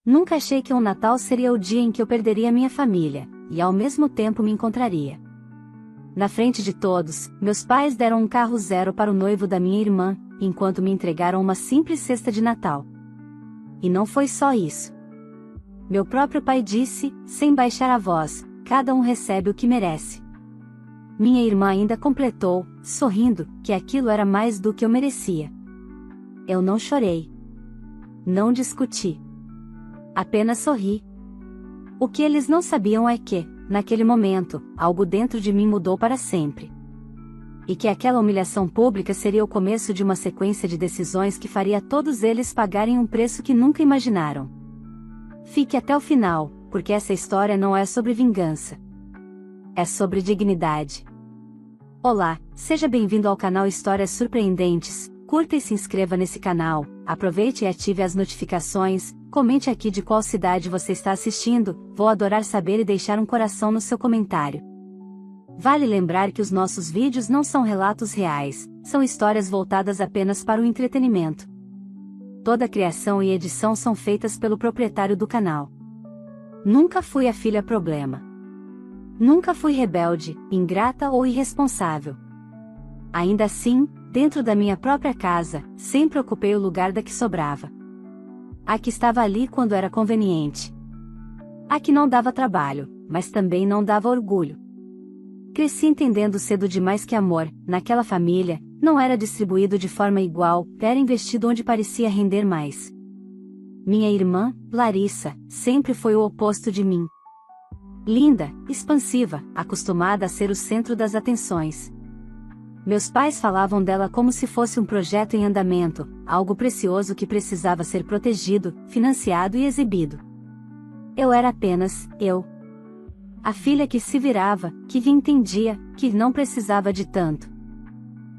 Nunca achei que um Natal seria o dia em que eu perderia minha família, e ao mesmo tempo me encontraria. Na frente de todos, meus pais deram um carro zero para o noivo da minha irmã, enquanto me entregaram uma simples cesta de Natal. E não foi só isso. Meu próprio pai disse, sem baixar a voz, cada um recebe o que merece. Minha irmã ainda completou, sorrindo, que aquilo era mais do que eu merecia. Eu não chorei. Não discuti. Apenas sorri. O que eles não sabiam é que, naquele momento, algo dentro de mim mudou para sempre. E que aquela humilhação pública seria o começo de uma sequência de decisões que faria todos eles pagarem um preço que nunca imaginaram. Fique até o final, porque essa história não é sobre vingança. É sobre dignidade. Olá, seja bem-vindo ao canal Histórias Surpreendentes. Curta e se inscreva nesse canal, aproveite e ative as notificações, comente aqui de qual cidade você está assistindo, vou adorar saber e deixar um coração no seu comentário. Vale lembrar que os nossos vídeos não são relatos reais, são histórias voltadas apenas para o entretenimento. Toda a criação e edição são feitas pelo proprietário do canal. Nunca fui a filha problema. Nunca fui rebelde, ingrata ou irresponsável. Ainda assim, dentro da minha própria casa, sempre ocupei o lugar da que sobrava. A que estava ali quando era conveniente. A que não dava trabalho, mas também não dava orgulho. Cresci entendendo cedo demais que amor, naquela família, não era distribuído de forma igual, era investido onde parecia render mais. Minha irmã, Larissa, sempre foi o oposto de mim. Linda, expansiva, acostumada a ser o centro das atenções. Meus pais falavam dela como se fosse um projeto em andamento, algo precioso que precisava ser protegido, financiado e exibido. Eu era apenas, eu. A filha que se virava, que entendia, que não precisava de tanto.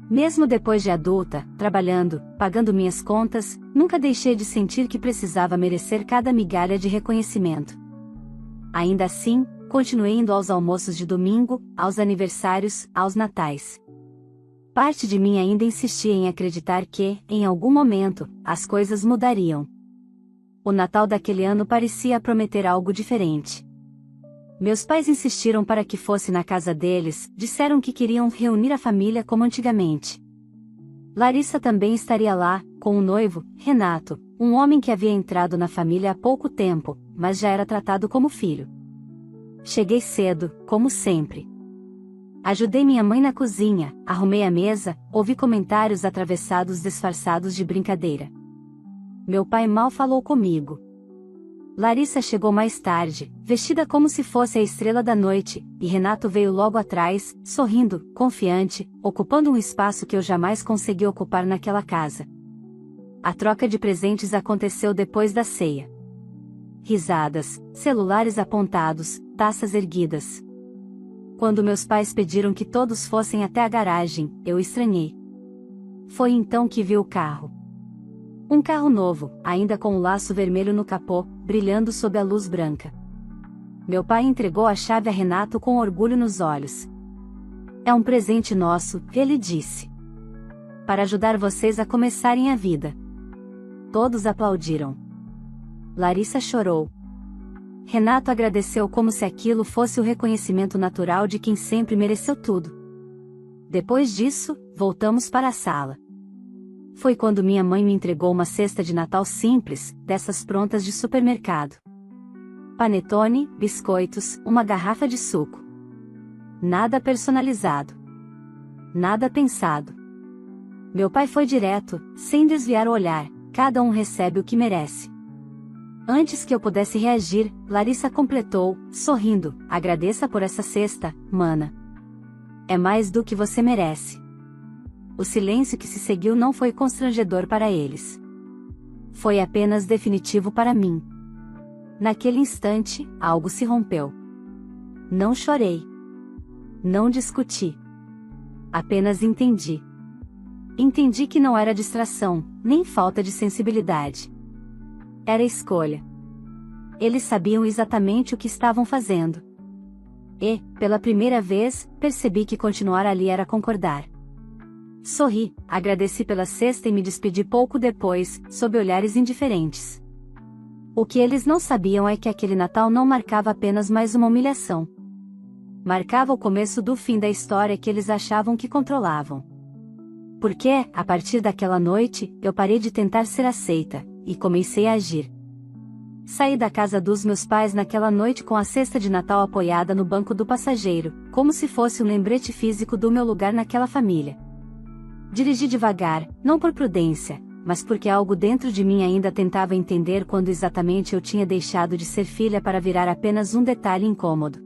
Mesmo depois de adulta, trabalhando, pagando minhas contas, nunca deixei de sentir que precisava merecer cada migalha de reconhecimento. Ainda assim, continuei indo aos almoços de domingo, aos aniversários, aos natais. Parte de mim ainda insistia em acreditar que, em algum momento, as coisas mudariam. O Natal daquele ano parecia prometer algo diferente. Meus pais insistiram para que fosse na casa deles, disseram que queriam reunir a família como antigamente. Larissa também estaria lá, com o noivo, Renato, um homem que havia entrado na família há pouco tempo, mas já era tratado como filho. Cheguei cedo, como sempre. Ajudei minha mãe na cozinha, arrumei a mesa, ouvi comentários atravessados disfarçados de brincadeira. Meu pai mal falou comigo. Larissa chegou mais tarde, vestida como se fosse a estrela da noite, e Renato veio logo atrás, sorrindo, confiante, ocupando um espaço que eu jamais consegui ocupar naquela casa. A troca de presentes aconteceu depois da ceia. Risadas, celulares apontados, taças erguidas. Quando meus pais pediram que todos fossem até a garagem, eu estranhei. Foi então que vi o carro. Um carro novo, ainda com o laço vermelho no capô, brilhando sob a luz branca. Meu pai entregou a chave a Renato com orgulho nos olhos. É um presente nosso, ele disse. Para ajudar vocês a começarem a vida. Todos aplaudiram. Larissa chorou. Renato agradeceu como se aquilo fosse o reconhecimento natural de quem sempre mereceu tudo. Depois disso, voltamos para a sala. Foi quando minha mãe me entregou uma cesta de Natal simples, dessas prontas de supermercado. Panetone, biscoitos, uma garrafa de suco. Nada personalizado. Nada pensado. Meu pai foi direto, sem desviar o olhar, cada um recebe o que merece. Antes que eu pudesse reagir, Larissa completou, sorrindo, agradeça por essa cesta, mana. É mais do que você merece. O silêncio que se seguiu não foi constrangedor para eles. Foi apenas definitivo para mim. Naquele instante, algo se rompeu. Não chorei. Não discuti. Apenas entendi. Entendi que não era distração, nem falta de sensibilidade. Era escolha. Eles sabiam exatamente o que estavam fazendo. E, pela primeira vez, percebi que continuar ali era concordar. Sorri, agradeci pela cesta e me despedi pouco depois, sob olhares indiferentes. O que eles não sabiam é que aquele Natal não marcava apenas mais uma humilhação. Marcava o começo do fim da história que eles achavam que controlavam. Porque, a partir daquela noite, eu parei de tentar ser aceita, e comecei a agir. Saí da casa dos meus pais naquela noite com a cesta de Natal apoiada no banco do passageiro, como se fosse um lembrete físico do meu lugar naquela família. Dirigi devagar, não por prudência, mas porque algo dentro de mim ainda tentava entender quando exatamente eu tinha deixado de ser filha para virar apenas um detalhe incômodo.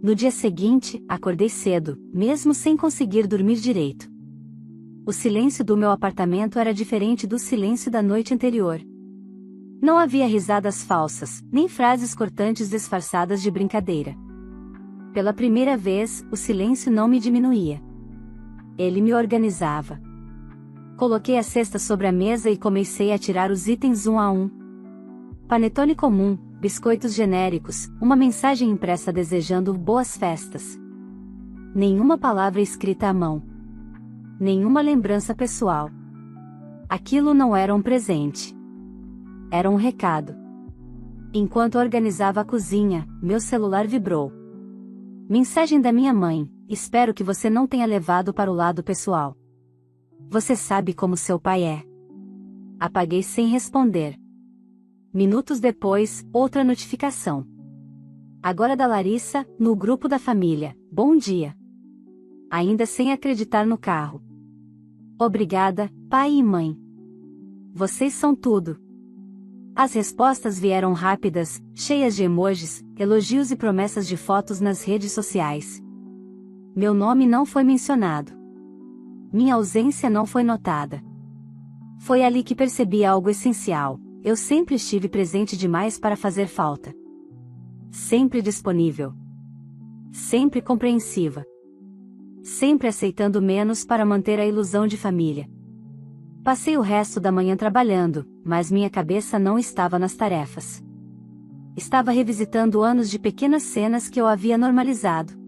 No dia seguinte, acordei cedo, mesmo sem conseguir dormir direito. O silêncio do meu apartamento era diferente do silêncio da noite anterior. Não havia risadas falsas, nem frases cortantes disfarçadas de brincadeira. Pela primeira vez, o silêncio não me diminuía. Ele me organizava. Coloquei a cesta sobre a mesa e comecei a tirar os itens um a um. Panetone comum, biscoitos genéricos, uma mensagem impressa desejando boas festas. Nenhuma palavra escrita à mão. Nenhuma lembrança pessoal. Aquilo não era um presente. Era um recado. Enquanto organizava a cozinha, meu celular vibrou. Mensagem da minha mãe: espero que você não tenha levado para o lado pessoal. Você sabe como seu pai é. Apaguei sem responder. Minutos depois, outra notificação. Agora da Larissa, no grupo da família: bom dia. Ainda sem acreditar no carro. Obrigada, pai e mãe. Vocês são tudo. As respostas vieram rápidas, cheias de emojis, elogios e promessas de fotos nas redes sociais. Meu nome não foi mencionado. Minha ausência não foi notada. Foi ali que percebi algo essencial: eu sempre estive presente demais para fazer falta. Sempre disponível. Sempre compreensiva. Sempre aceitando menos para manter a ilusão de família. Passei o resto da manhã trabalhando, mas minha cabeça não estava nas tarefas. Estava revisitando anos de pequenas cenas que eu havia normalizado.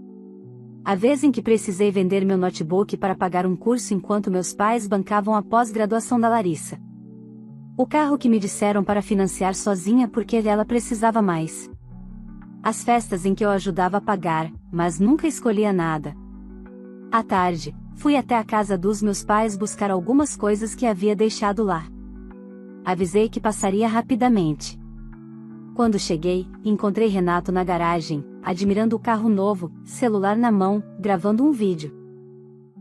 A vez em que precisei vender meu notebook para pagar um curso enquanto meus pais bancavam a pós-graduação da Larissa. O carro que me disseram para financiar sozinha porque ela precisava mais. As festas em que eu ajudava a pagar, mas nunca escolhia nada. À tarde, fui até a casa dos meus pais buscar algumas coisas que havia deixado lá. Avisei que passaria rapidamente. Quando cheguei, encontrei Renato na garagem, admirando o carro novo, celular na mão, gravando um vídeo.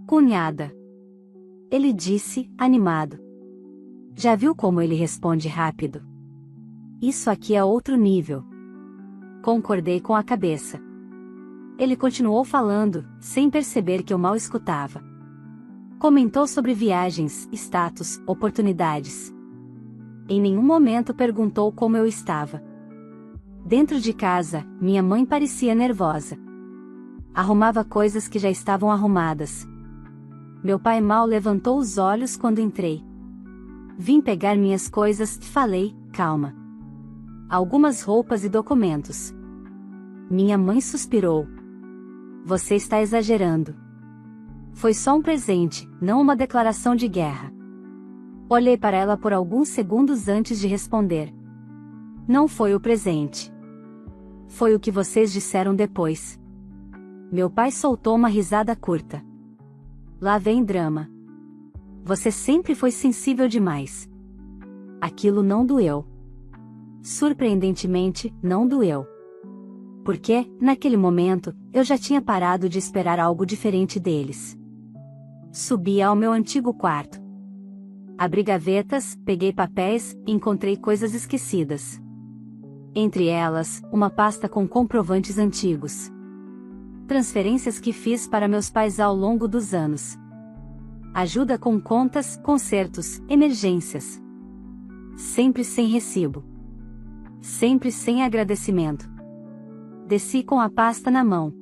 Cunhada. Ele disse, animado. Já viu como ele responde rápido? Isso aqui é outro nível. Concordei com a cabeça. Ele continuou falando, sem perceber que eu mal escutava. Comentou sobre viagens, status, oportunidades. Em nenhum momento perguntou como eu estava. Dentro de casa, minha mãe parecia nervosa. Arrumava coisas que já estavam arrumadas. Meu pai mal levantou os olhos quando entrei. Vim pegar minhas coisas, falei, calma. Algumas roupas e documentos. Minha mãe suspirou. Você está exagerando. Foi só um presente, não uma declaração de guerra. Olhei para ela por alguns segundos antes de responder. Não foi o presente. Foi o que vocês disseram depois. Meu pai soltou uma risada curta. Lá vem drama. Você sempre foi sensível demais. Aquilo não doeu. Surpreendentemente, não doeu. Porque, naquele momento, eu já tinha parado de esperar algo diferente deles. Subi ao meu antigo quarto. Abri gavetas, peguei papéis, encontrei coisas esquecidas. Entre elas, uma pasta com comprovantes antigos. Transferências que fiz para meus pais ao longo dos anos. Ajuda com contas, consertos, emergências. Sempre sem recibo. Sempre sem agradecimento. Desci com a pasta na mão.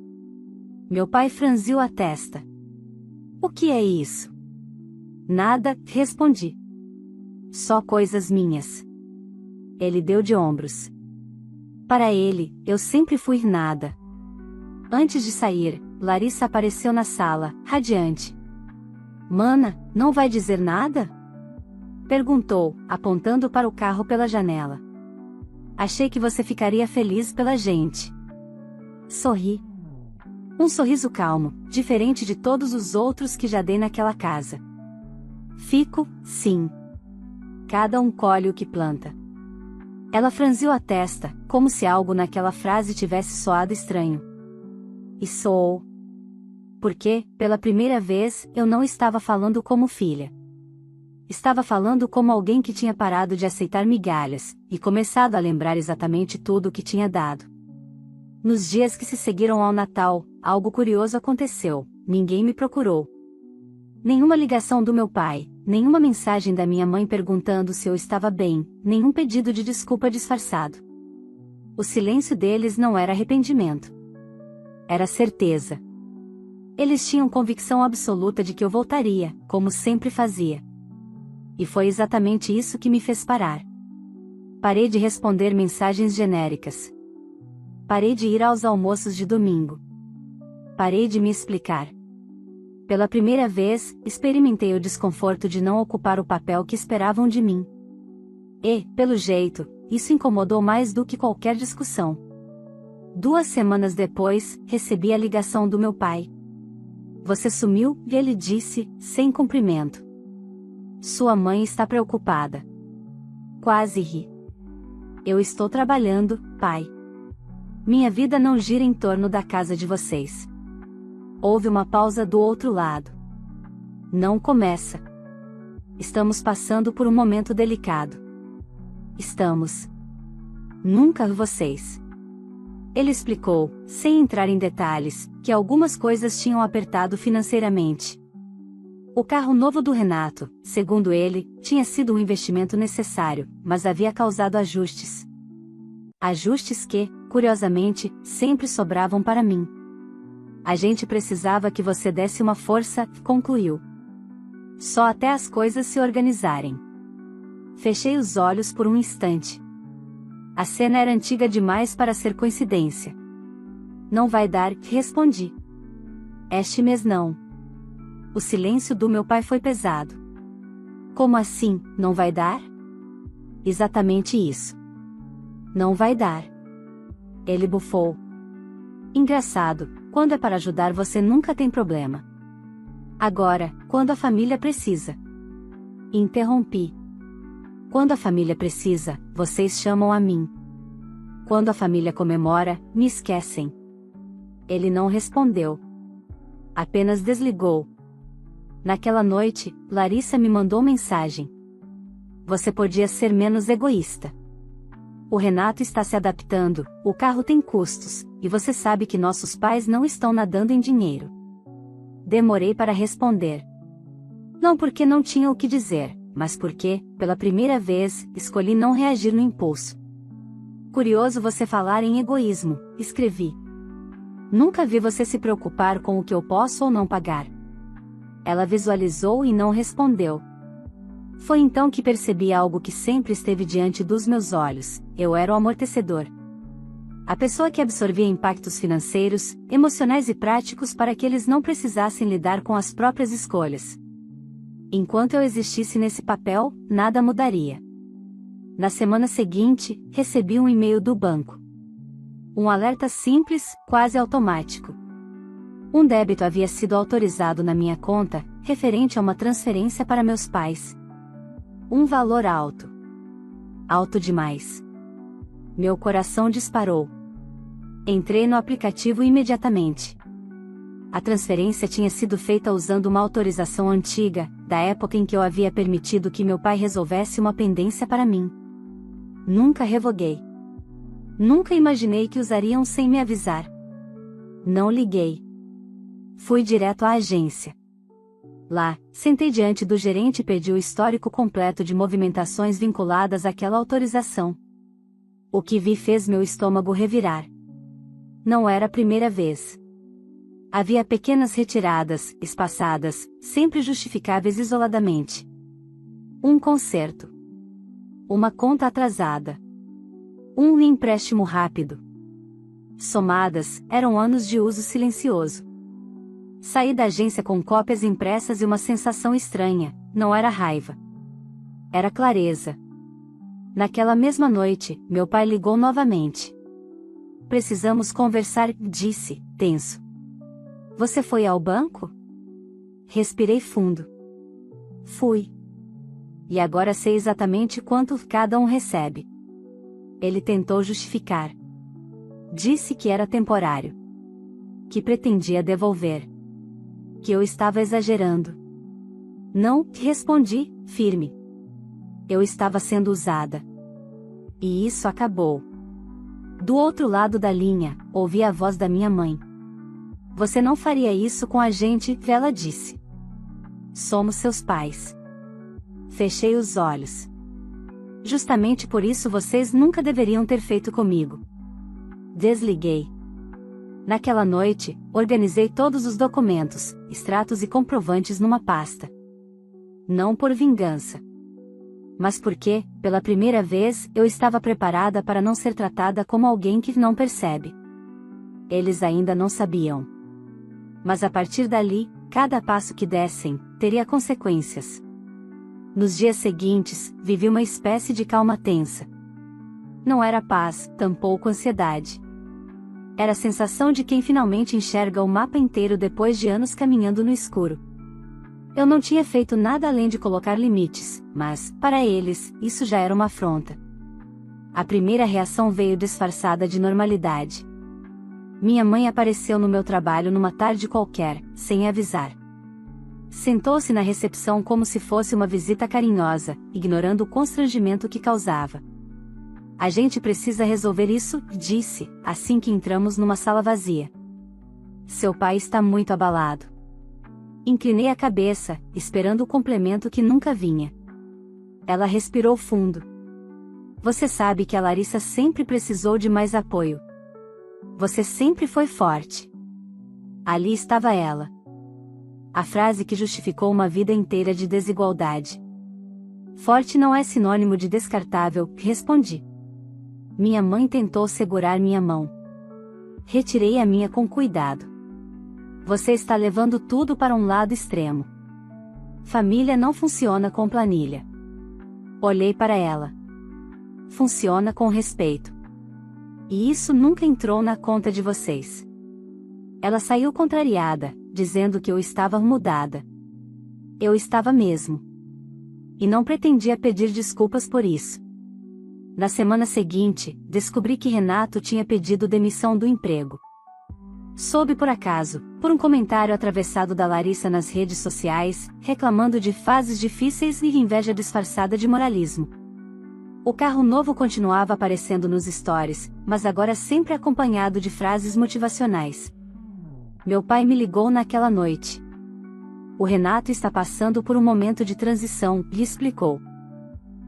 Meu pai franziu a testa. O que é isso? Nada, respondi. Só coisas minhas. Ele deu de ombros. Para ele, eu sempre fui nada. Antes de sair, Larissa apareceu na sala, radiante. Mana, não vai dizer nada? Perguntou, apontando para o carro pela janela. Achei que você ficaria feliz pela gente. Sorri. Um sorriso calmo, diferente de todos os outros que já dei naquela casa. Fico, sim. Cada um colhe o que planta. Ela franziu a testa, como se algo naquela frase tivesse soado estranho. E soou. Porque, pela primeira vez, eu não estava falando como filha. Estava falando como alguém que tinha parado de aceitar migalhas, e começado a lembrar exatamente tudo o que tinha dado. Nos dias que se seguiram ao Natal, algo curioso aconteceu, ninguém me procurou. Nenhuma ligação do meu pai, nenhuma mensagem da minha mãe perguntando se eu estava bem, nenhum pedido de desculpa disfarçado. O silêncio deles não era arrependimento. Era certeza. Eles tinham convicção absoluta de que eu voltaria, como sempre fazia. E foi exatamente isso que me fez parar. Parei de responder mensagens genéricas. Parei de ir aos almoços de domingo. Parei de me explicar. Pela primeira vez, experimentei o desconforto de não ocupar o papel que esperavam de mim. E, pelo jeito, isso incomodou mais do que qualquer discussão. 2 semanas depois, recebi a ligação do meu pai. Você sumiu, e ele disse, sem cumprimento. Sua mãe está preocupada. Quase ri. Eu estou trabalhando, pai. Minha vida não gira em torno da casa de vocês. Houve uma pausa do outro lado. Não começa. Estamos passando por um momento delicado. Estamos. Nunca vocês. Ele explicou, sem entrar em detalhes, que algumas coisas tinham apertado financeiramente. O carro novo do Renato, segundo ele, tinha sido um investimento necessário, mas havia causado ajustes. Ajustes que, curiosamente, sempre sobravam para mim. A gente precisava que você desse uma força, concluiu. Só até as coisas se organizarem. Fechei os olhos por um instante. A cena era antiga demais para ser coincidência. Não vai dar, respondi. Este mês não. O silêncio do meu pai foi pesado. Como assim, não vai dar? Exatamente isso. Não vai dar. Ele bufou. Engraçado, quando é para ajudar você nunca tem problema. Agora, quando a família precisa. Interrompi. Quando a família precisa, vocês chamam a mim. Quando a família comemora, me esquecem. Ele não respondeu. Apenas desligou. Naquela noite, Larissa me mandou mensagem. Você podia ser menos egoísta. O Renato está se adaptando, o carro tem custos, e você sabe que nossos pais não estão nadando em dinheiro. Demorei para responder. Não porque não tinha o que dizer, mas porque, pela primeira vez, escolhi não reagir no impulso. Curioso você falar em egoísmo, escrevi. Nunca vi você se preocupar com o que eu posso ou não pagar. Ela visualizou e não respondeu. Foi então que percebi algo que sempre esteve diante dos meus olhos: eu era o amortecedor. A pessoa que absorvia impactos financeiros, emocionais e práticos para que eles não precisassem lidar com as próprias escolhas. Enquanto eu existisse nesse papel, nada mudaria. Na semana seguinte, recebi um e-mail do banco. Um alerta simples, quase automático. Um débito havia sido autorizado na minha conta, referente a uma transferência para meus pais. Um valor alto. Alto demais. Meu coração disparou. Entrei no aplicativo imediatamente. A transferência tinha sido feita usando uma autorização antiga, da época em que eu havia permitido que meu pai resolvesse uma pendência para mim. Nunca revoguei. Nunca imaginei que usariam sem me avisar. Não liguei. Fui direto à agência. Lá, sentei diante do gerente e pedi o histórico completo de movimentações vinculadas àquela autorização. O que vi fez meu estômago revirar. Não era a primeira vez. Havia pequenas retiradas, espaçadas, sempre justificáveis isoladamente. Um conserto. Uma conta atrasada. Um empréstimo rápido. Somadas, eram anos de uso silencioso. Saí da agência com cópias impressas e uma sensação estranha, não era raiva. Era clareza. Naquela mesma noite, meu pai ligou novamente. Precisamos conversar, disse, tenso. Você foi ao banco? Respirei fundo. Fui. E agora sei exatamente quanto cada um recebe. Ele tentou justificar. Disse que era temporário. Que pretendia devolver. Que eu estava exagerando. Não, respondi, firme. Eu estava sendo usada. E isso acabou. Do outro lado da linha, ouvi a voz da minha mãe. Você não faria isso com a gente, ela disse. Somos seus pais. Fechei os olhos. Justamente por isso vocês nunca deveriam ter feito comigo. Desliguei. Naquela noite, organizei todos os documentos, extratos e comprovantes numa pasta. Não por vingança. Mas porque, pela primeira vez, eu estava preparada para não ser tratada como alguém que não percebe. Eles ainda não sabiam. Mas a partir dali, cada passo que dessem, teria consequências. Nos dias seguintes, vivi uma espécie de calma tensa. Não era paz, tampouco ansiedade. Era a sensação de quem finalmente enxerga o mapa inteiro depois de anos caminhando no escuro. Eu não tinha feito nada além de colocar limites, mas, para eles, isso já era uma afronta. A primeira reação veio disfarçada de normalidade. Minha mãe apareceu no meu trabalho numa tarde qualquer, sem avisar. Sentou-se na recepção como se fosse uma visita carinhosa, ignorando o constrangimento que causava. A gente precisa resolver isso, disse, assim que entramos numa sala vazia. Seu pai está muito abalado. Inclinei a cabeça, esperando o complemento que nunca vinha. Ela respirou fundo. Você sabe que a Larissa sempre precisou de mais apoio. Você sempre foi forte. Ali estava ela. A frase que justificou uma vida inteira de desigualdade. Forte não é sinônimo de descartável, respondi. Minha mãe tentou segurar minha mão. Retirei a minha com cuidado. Você está levando tudo para um lado extremo. Família não funciona com planilha. Olhei para ela. Funciona com respeito. E isso nunca entrou na conta de vocês. Ela saiu contrariada, dizendo que eu estava mudada. Eu estava mesmo. E não pretendia pedir desculpas por isso. Na semana seguinte, descobri que Renato tinha pedido demissão do emprego. Soube por acaso, por um comentário atravessado da Larissa nas redes sociais, reclamando de fases difíceis e inveja disfarçada de moralismo. O carro novo continuava aparecendo nos stories, mas agora sempre acompanhado de frases motivacionais. Meu pai me ligou naquela noite. O Renato está passando por um momento de transição, lhe explicou.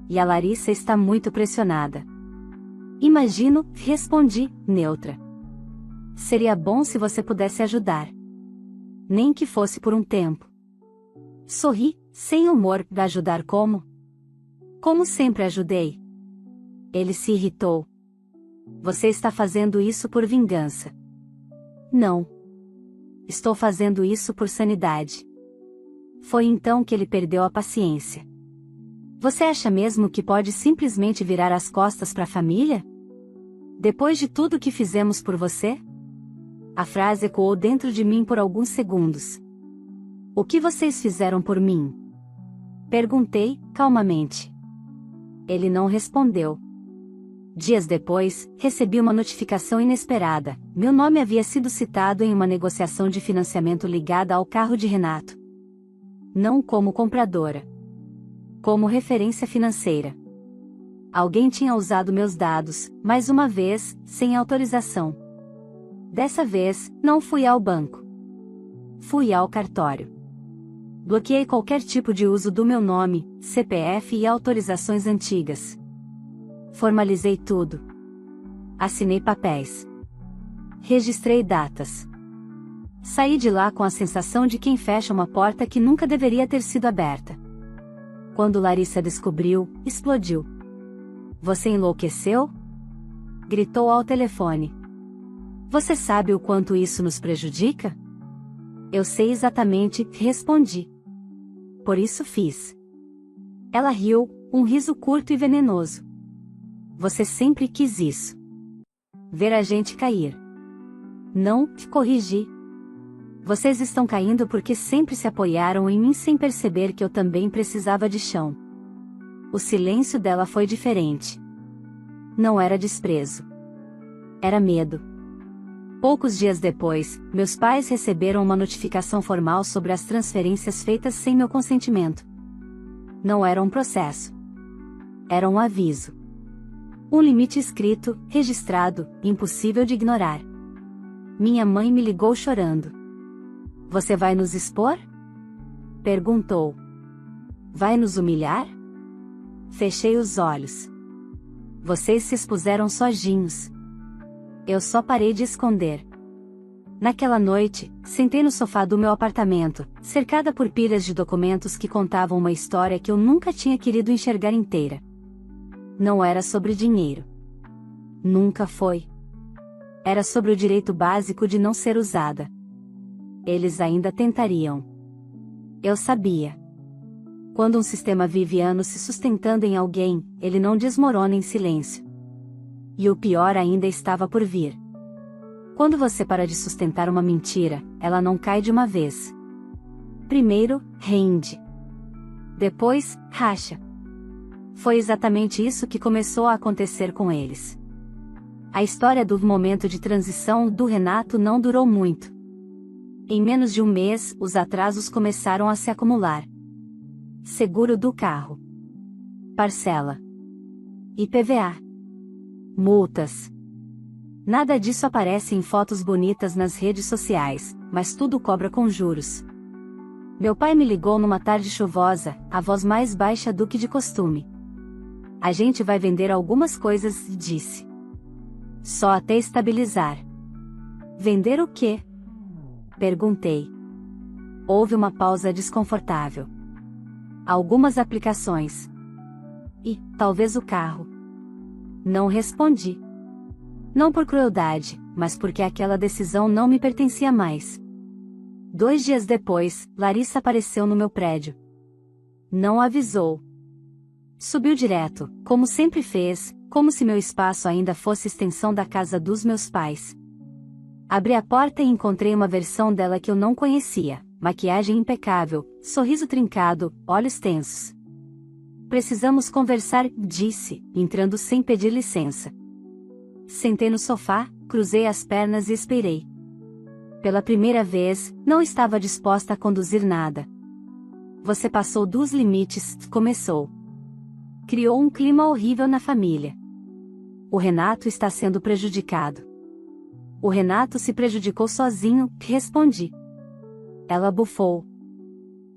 E a Larissa está muito pressionada. Imagino, respondi, neutra. Seria bom se você pudesse ajudar. Nem que fosse por um tempo. Sorri, sem humor, para ajudar como? Como sempre ajudei. Ele se irritou. Você está fazendo isso por vingança. Não. Estou fazendo isso por sanidade. Foi então que ele perdeu a paciência. Você acha mesmo que pode simplesmente virar as costas para a família? Depois de tudo que fizemos por você? A frase ecoou dentro de mim por alguns segundos. O que vocês fizeram por mim? Perguntei, calmamente. Ele não respondeu. Dias depois, recebi uma notificação inesperada. Meu nome havia sido citado em uma negociação de financiamento ligada ao carro de Renato. Não como compradora. Como referência financeira. Alguém tinha usado meus dados, mais uma vez, sem autorização. Dessa vez, não fui ao banco. Fui ao cartório. Bloqueei qualquer tipo de uso do meu nome, CPF e autorizações antigas. Formalizei tudo. Assinei papéis. Registrei datas. Saí de lá com a sensação de quem fecha uma porta que nunca deveria ter sido aberta. Quando Larissa descobriu, explodiu. Você enlouqueceu? Gritou ao telefone. Você sabe o quanto isso nos prejudica? Eu sei exatamente, respondi. Por isso fiz. Ela riu, um riso curto e venenoso. Você sempre quis isso. Ver a gente cair. Não, corrigi. Vocês estão caindo porque sempre se apoiaram em mim sem perceber que eu também precisava de chão. O silêncio dela foi diferente. Não era desprezo. Era medo. Poucos dias depois, meus pais receberam uma notificação formal sobre as transferências feitas sem meu consentimento. Não era um processo. Era um aviso. Um limite escrito, registrado, impossível de ignorar. Minha mãe me ligou chorando. Você vai nos expor? Perguntou. Vai nos humilhar? Fechei os olhos. Vocês se expuseram sozinhos. Eu só parei de esconder. Naquela noite, sentei no sofá do meu apartamento, cercada por pilhas de documentos que contavam uma história que eu nunca tinha querido enxergar inteira. Não era sobre dinheiro. Nunca foi. Era sobre o direito básico de não ser usada. Eles ainda tentariam. Eu sabia. Quando um sistema vive anos se sustentando em alguém, ele não desmorona em silêncio. E o pior ainda estava por vir. Quando você para de sustentar uma mentira, ela não cai de uma vez. Primeiro, rende. Depois, racha. Foi exatamente isso que começou a acontecer com eles. A história do momento de transição do Renato não durou muito. Em menos de um mês, os atrasos começaram a se acumular. Seguro do carro. Parcela. IPVA. Multas. Nada disso aparece em fotos bonitas nas redes sociais, mas tudo cobra com juros. Meu pai me ligou numa tarde chuvosa, a voz mais baixa do que de costume. A gente vai vender algumas coisas, disse. Só até estabilizar. Vender o quê? Perguntei. Houve uma pausa desconfortável. Algumas aplicações. E, talvez o carro. Não respondi. Não por crueldade, mas porque aquela decisão não me pertencia mais. 2 dias depois, Larissa apareceu no meu prédio. Não avisou. Subiu direto, como sempre fez, como se meu espaço ainda fosse extensão da casa dos meus pais. Abri a porta e encontrei uma versão dela que eu não conhecia, maquiagem impecável, sorriso trincado, olhos tensos. Precisamos conversar, disse, entrando sem pedir licença. Sentei no sofá, cruzei as pernas e esperei. Pela primeira vez, não estava disposta a conduzir nada. Você passou dos limites, começou. Criou um clima horrível na família. O Renato está sendo prejudicado. O Renato se prejudicou sozinho, respondi. Ela bufou.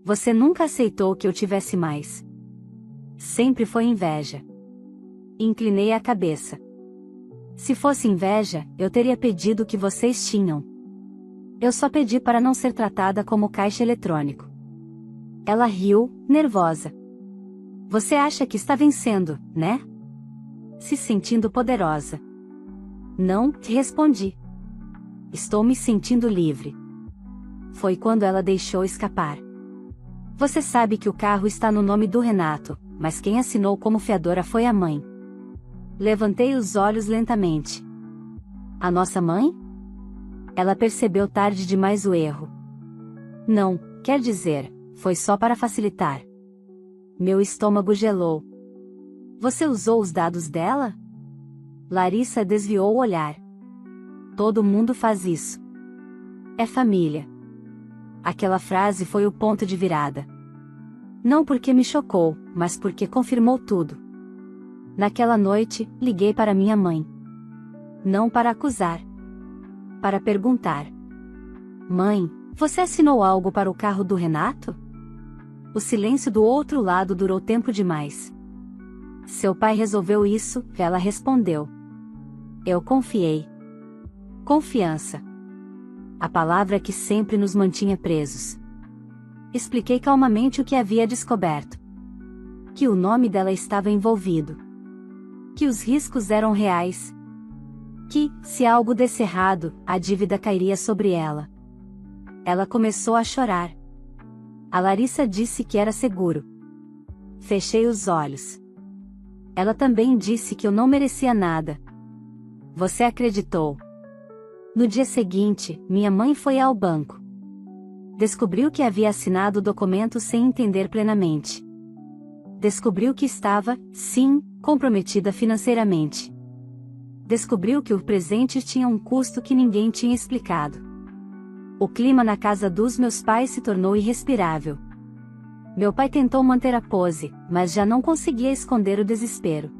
Você nunca aceitou que eu tivesse mais. Sempre foi inveja. Inclinei a cabeça. Se fosse inveja, eu teria pedido o que vocês tinham. Eu só pedi para não ser tratada como caixa eletrônico. Ela riu, nervosa. Você acha que está vencendo, né? Se sentindo poderosa. Não, respondi. Estou me sentindo livre. Foi quando ela deixou escapar. Você sabe que o carro está no nome do Renato, mas quem assinou como fiadora foi a mãe. Levantei os olhos lentamente. A nossa mãe? Ela percebeu tarde demais o erro. Não, quer dizer, foi só para facilitar. Meu estômago gelou. Você usou os dados dela? Larissa desviou o olhar. Todo mundo faz isso. É família. Aquela frase foi o ponto de virada. Não porque me chocou, mas porque confirmou tudo. Naquela noite, liguei para minha mãe. Não para acusar. Para perguntar. Mãe, você assinou algo para o carro do Renato? O silêncio do outro lado durou tempo demais. Seu pai resolveu isso, ela respondeu. Eu confiei. Confiança. A palavra que sempre nos mantinha presos. Expliquei calmamente o que havia descoberto. Que o nome dela estava envolvido. Que os riscos eram reais. Que, se algo desse errado, a dívida cairia sobre ela. Ela começou a chorar. A Larissa disse que era seguro. Fechei os olhos. Ela também disse que eu não merecia nada. Você acreditou. No dia seguinte, minha mãe foi ao banco. Descobriu que havia assinado o documento sem entender plenamente. Descobriu que estava, sim, comprometida financeiramente. Descobriu que o presente tinha um custo que ninguém tinha explicado. O clima na casa dos meus pais se tornou irrespirável. Meu pai tentou manter a pose, mas já não conseguia esconder o desespero.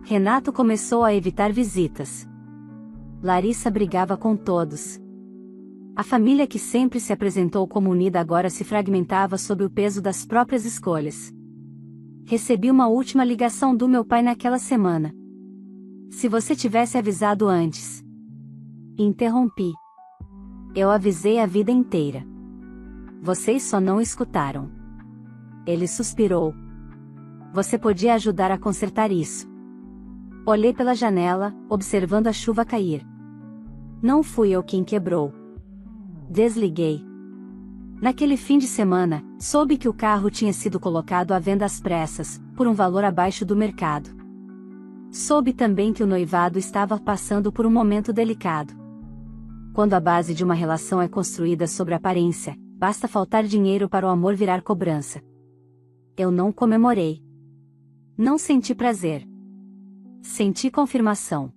Renato começou a evitar visitas. Larissa brigava com todos. A família que sempre se apresentou como unida agora se fragmentava sob o peso das próprias escolhas. Recebi uma última ligação do meu pai naquela semana. Se você tivesse avisado antes. Interrompi. Eu avisei a vida inteira. Vocês só não escutaram. Ele suspirou. Você podia ajudar a consertar isso. Olhei pela janela, observando a chuva cair. Não fui eu quem quebrou. Desliguei. Naquele fim de semana, soube que o carro tinha sido colocado à venda às pressas, por um valor abaixo do mercado. Soube também que o noivado estava passando por um momento delicado. Quando a base de uma relação é construída sobre aparência, basta faltar dinheiro para o amor virar cobrança. Eu não comemorei. Não senti prazer. Senti confirmação.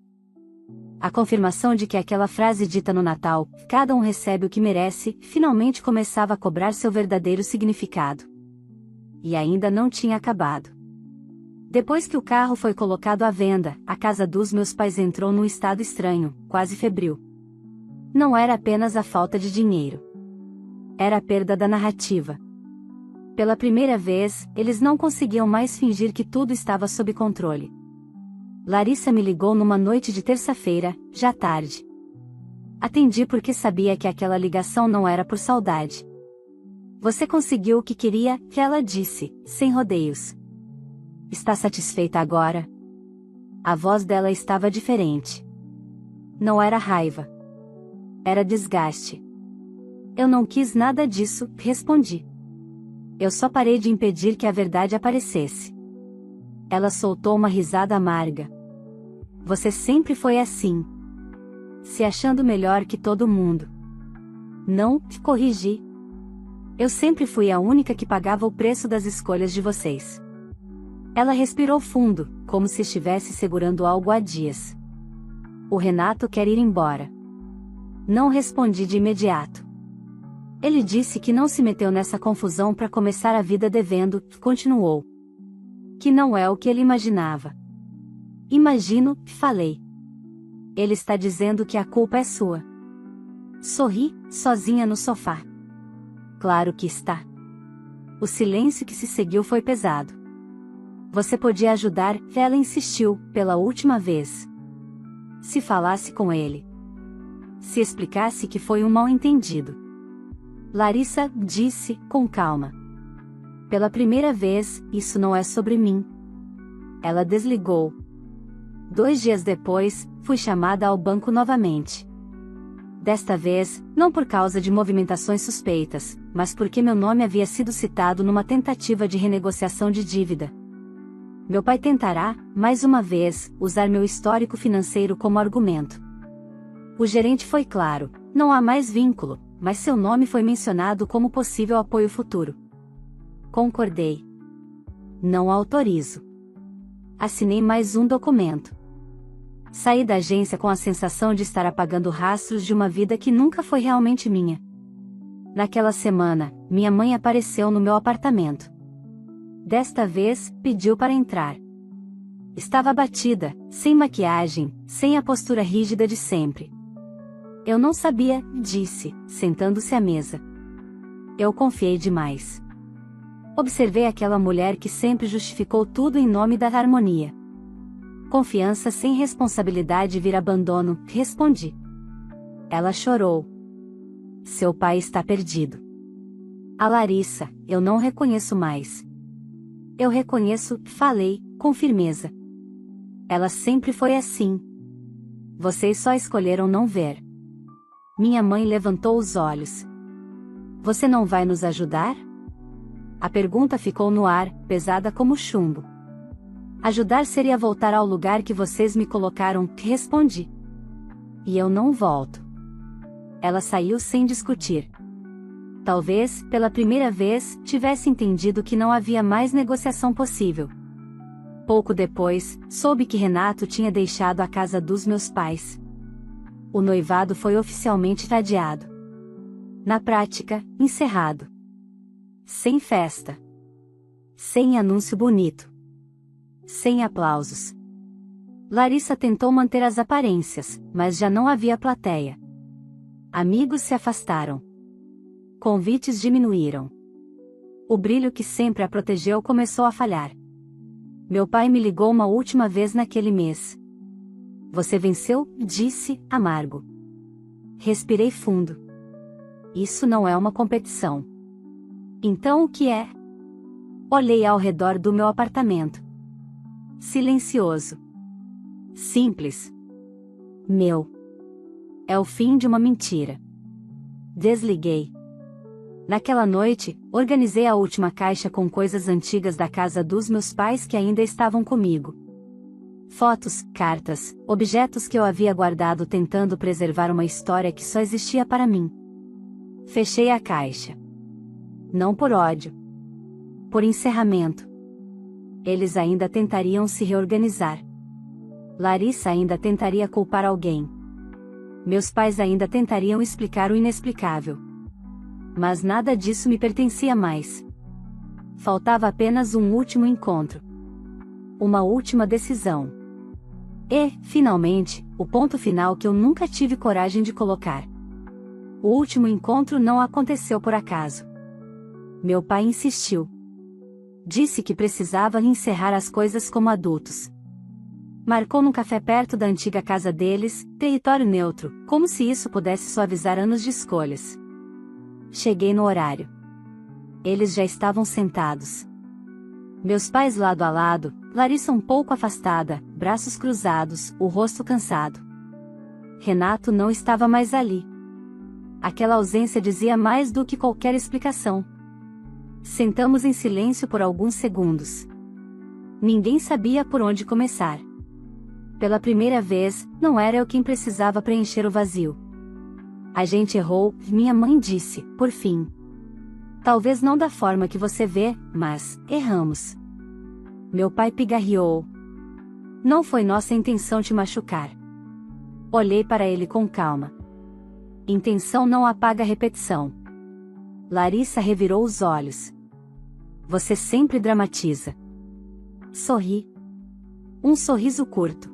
A confirmação de que aquela frase dita no Natal, cada um recebe o que merece, finalmente começava a cobrar seu verdadeiro significado. E ainda não tinha acabado. Depois que o carro foi colocado à venda, a casa dos meus pais entrou num estado estranho, quase febril. Não era apenas a falta de dinheiro. Era a perda da narrativa. Pela primeira vez, eles não conseguiam mais fingir que tudo estava sob controle. Larissa me ligou numa noite de terça-feira, já tarde. Atendi porque sabia que aquela ligação não era por saudade. Você conseguiu o que queria, que ela disse, sem rodeios. Está satisfeita agora? A voz dela estava diferente. Não era raiva. Era desgaste. Eu não quis nada disso, respondi. Eu só parei de impedir que a verdade aparecesse. Ela soltou uma risada amarga. Você sempre foi assim. Se achando melhor que todo mundo. Não, corrigi. Eu sempre fui a única que pagava o preço das escolhas de vocês. Ela respirou fundo, como se estivesse segurando algo há dias. O Renato quer ir embora. Não respondi de imediato. Ele disse que não se meteu nessa confusão para começar a vida devendo, continuou. Que não é o que ele imaginava. Imagino, falei. Ele está dizendo que a culpa é sua. Sorri, sozinha no sofá. Claro que está. O silêncio que se seguiu foi pesado. Você podia ajudar, ela insistiu, pela última vez. Se falasse com ele. Se explicasse que foi um mal-entendido. Larissa disse, com calma. Pela primeira vez, isso não é sobre mim. Ela desligou. 2 dias depois, fui chamada ao banco novamente. Desta vez, não por causa de movimentações suspeitas, mas porque meu nome havia sido citado numa tentativa de renegociação de dívida. Meu pai tentará, mais uma vez, usar meu histórico financeiro como argumento. O gerente foi claro, não há mais vínculo, mas seu nome foi mencionado como possível apoio futuro. Concordei. Não autorizo. Assinei mais um documento. Saí da agência com a sensação de estar apagando rastros de uma vida que nunca foi realmente minha. Naquela semana, minha mãe apareceu no meu apartamento. Desta vez, pediu para entrar. Estava abatida, sem maquiagem, sem a postura rígida de sempre. Eu não sabia, disse, sentando-se à mesa. Eu confiei demais. Observei aquela mulher que sempre justificou tudo em nome da harmonia. Confiança sem responsabilidade vira abandono, respondi. Ela chorou. Seu pai está perdido. A Larissa, eu não reconheço mais. Eu reconheço, falei, com firmeza. Ela sempre foi assim. Vocês só escolheram não ver. Minha mãe levantou os olhos. Você não vai nos ajudar? A pergunta ficou no ar, pesada como chumbo. Ajudar seria voltar ao lugar que vocês me colocaram, respondi. E eu não volto. Ela saiu sem discutir. Talvez, pela primeira vez, tivesse entendido que não havia mais negociação possível. Pouco depois, soube que Renato tinha deixado a casa dos meus pais. O noivado foi oficialmente adiado. Na prática, encerrado. Sem festa. Sem anúncio bonito. Sem aplausos. Larissa tentou manter as aparências, mas já não havia plateia. Amigos se afastaram. Convites diminuíram. O brilho que sempre a protegeu começou a falhar. Meu pai me ligou uma última vez naquele mês. Você venceu? Disse, amargo. Respirei fundo. Isso não é uma competição. Então o que é? Olhei ao redor do meu apartamento. Silencioso. Simples. Meu. É o fim de uma mentira. Desliguei. Naquela noite, organizei a última caixa com coisas antigas da casa dos meus pais que ainda estavam comigo. Fotos, cartas, objetos que eu havia guardado tentando preservar uma história que só existia para mim. Fechei a caixa. Não por ódio. Por encerramento. Eles ainda tentariam se reorganizar. Larissa ainda tentaria culpar alguém. Meus pais ainda tentariam explicar o inexplicável. Mas nada disso me pertencia mais. Faltava apenas um último encontro. Uma última decisão. E, finalmente, o ponto final que eu nunca tive coragem de colocar. O último encontro não aconteceu por acaso. Meu pai insistiu. Disse que precisava encerrar as coisas como adultos. Marcou num café perto da antiga casa deles, território neutro, como se isso pudesse suavizar anos de escolhas. Cheguei no horário. Eles já estavam sentados. Meus pais lado a lado, Larissa um pouco afastada, braços cruzados, o rosto cansado. Renato não estava mais ali. Aquela ausência dizia mais do que qualquer explicação. Sentamos em silêncio por alguns segundos. Ninguém sabia por onde começar. Pela primeira vez, não era eu quem precisava preencher o vazio. A gente errou, minha mãe disse, por fim. Talvez não da forma que você vê, mas erramos. Meu pai pigarreou. Não foi nossa intenção te machucar. Olhei para ele com calma. Intenção não apaga a repetição. Larissa revirou os olhos. Você sempre dramatiza. Sorri. Um sorriso curto.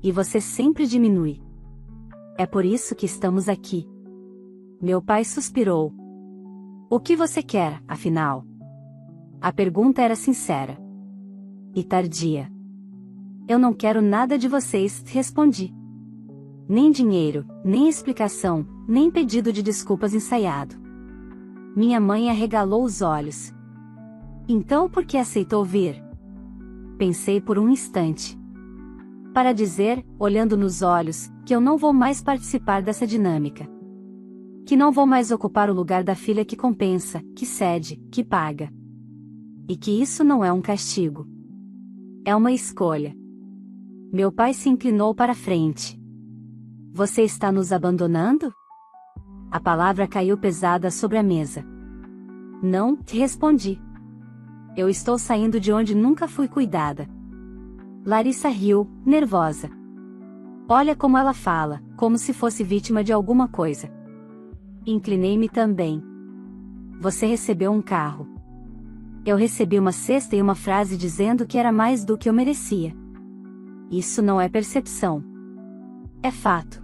E você sempre diminui. É por isso que estamos aqui. Meu pai suspirou. O que você quer, afinal? A pergunta era sincera. E tardia. Eu não quero nada de vocês, respondi. Nem dinheiro, nem explicação, nem pedido de desculpas ensaiado. Minha mãe arregalou os olhos. Então por que aceitou vir? Pensei por um instante. Para dizer, olhando nos olhos, que eu não vou mais participar dessa dinâmica. Que não vou mais ocupar o lugar da filha que compensa, que cede, que paga. E que isso não é um castigo. É uma escolha. Meu pai se inclinou para frente. Você está nos abandonando? A palavra caiu pesada sobre a mesa. Não, respondi. Eu estou saindo de onde nunca fui cuidada. Larissa riu, nervosa. Olha como ela fala, como se fosse vítima de alguma coisa. Inclinei-me também. Você recebeu um carro. Eu recebi uma cesta e uma frase dizendo que era mais do que eu merecia. Isso não é percepção. É fato.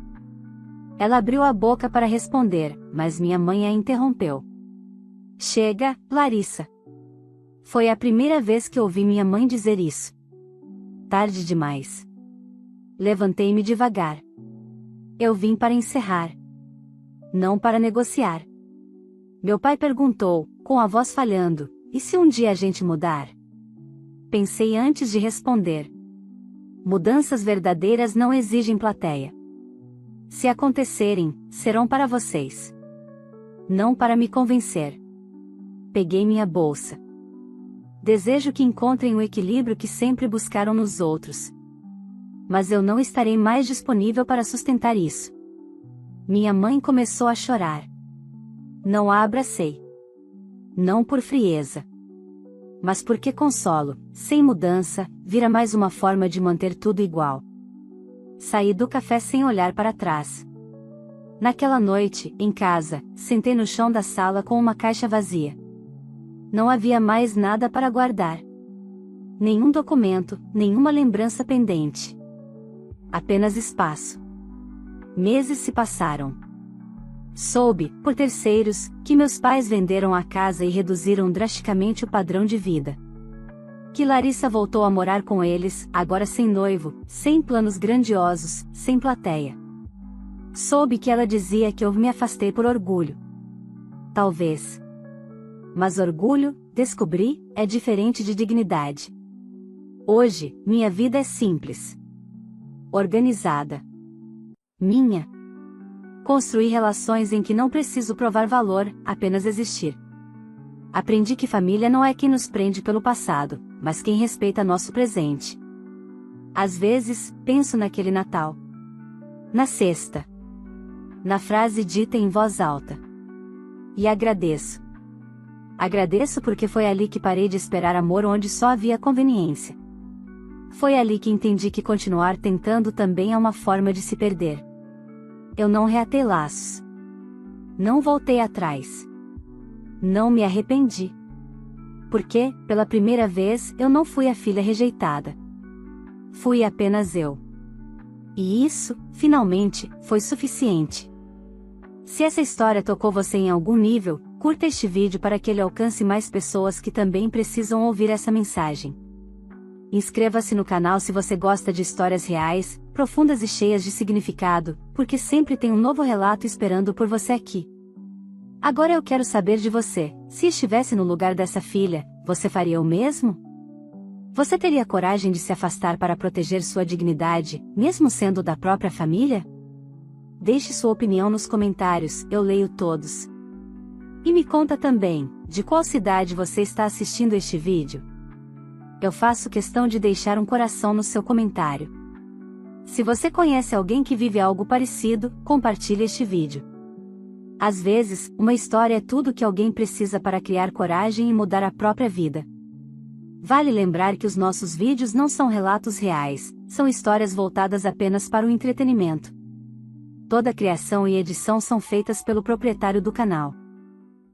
Ela abriu a boca para responder, mas minha mãe a interrompeu. Chega, Larissa. Foi a primeira vez que ouvi minha mãe dizer isso. Tarde demais. Levantei-me devagar. Eu vim para encerrar. Não para negociar. Meu pai perguntou, com a voz falhando, e se um dia a gente mudar? Pensei antes de responder. Mudanças verdadeiras não exigem plateia. Se acontecerem, serão para vocês. Não para me convencer. Peguei minha bolsa. Desejo que encontrem o equilíbrio que sempre buscaram nos outros. Mas eu não estarei mais disponível para sustentar isso. Minha mãe começou a chorar. Não a abracei. Não por frieza. Mas porque consolo, sem mudança, vira mais uma forma de manter tudo igual. Saí do café sem olhar para trás. Naquela noite, em casa, sentei no chão da sala com uma caixa vazia. Não havia mais nada para guardar. Nenhum documento, nenhuma lembrança pendente. Apenas espaço. Meses se passaram. Soube, por terceiros, que meus pais venderam a casa e reduziram drasticamente o padrão de vida. Que Larissa voltou a morar com eles, agora sem noivo, sem planos grandiosos, sem plateia. Soube que ela dizia que eu me afastei por orgulho. Talvez. Mas orgulho, descobri, é diferente de dignidade. Hoje, minha vida é simples. Organizada. Minha. Construí relações em que não preciso provar valor, apenas existir. Aprendi que família não é quem nos prende pelo passado, mas quem respeita nosso presente. Às vezes, penso naquele Natal. Na cesta. Na frase dita em voz alta. E agradeço. Agradeço porque foi ali que parei de esperar amor onde só havia conveniência. Foi ali que entendi que continuar tentando também é uma forma de se perder. Eu não reatei laços. Não voltei atrás. Não me arrependi. Porque, pela primeira vez, eu não fui a filha rejeitada. Fui apenas eu. E isso, finalmente, foi suficiente. Se essa história tocou você em algum nível, curta este vídeo para que ele alcance mais pessoas que também precisam ouvir essa mensagem. Inscreva-se no canal se você gosta de histórias reais, profundas e cheias de significado, porque sempre tem um novo relato esperando por você aqui. Agora eu quero saber de você, se estivesse no lugar dessa filha, você faria o mesmo? Você teria coragem de se afastar para proteger sua dignidade, mesmo sendo da própria família? Deixe sua opinião nos comentários, eu leio todos. E me conta também, de qual cidade você está assistindo este vídeo? Eu faço questão de deixar um coração no seu comentário. Se você conhece alguém que vive algo parecido, compartilhe este vídeo. Às vezes, uma história é tudo que alguém precisa para criar coragem e mudar a própria vida. Vale lembrar que os nossos vídeos não são relatos reais, são histórias voltadas apenas para o entretenimento. Toda criação e edição são feitas pelo proprietário do canal.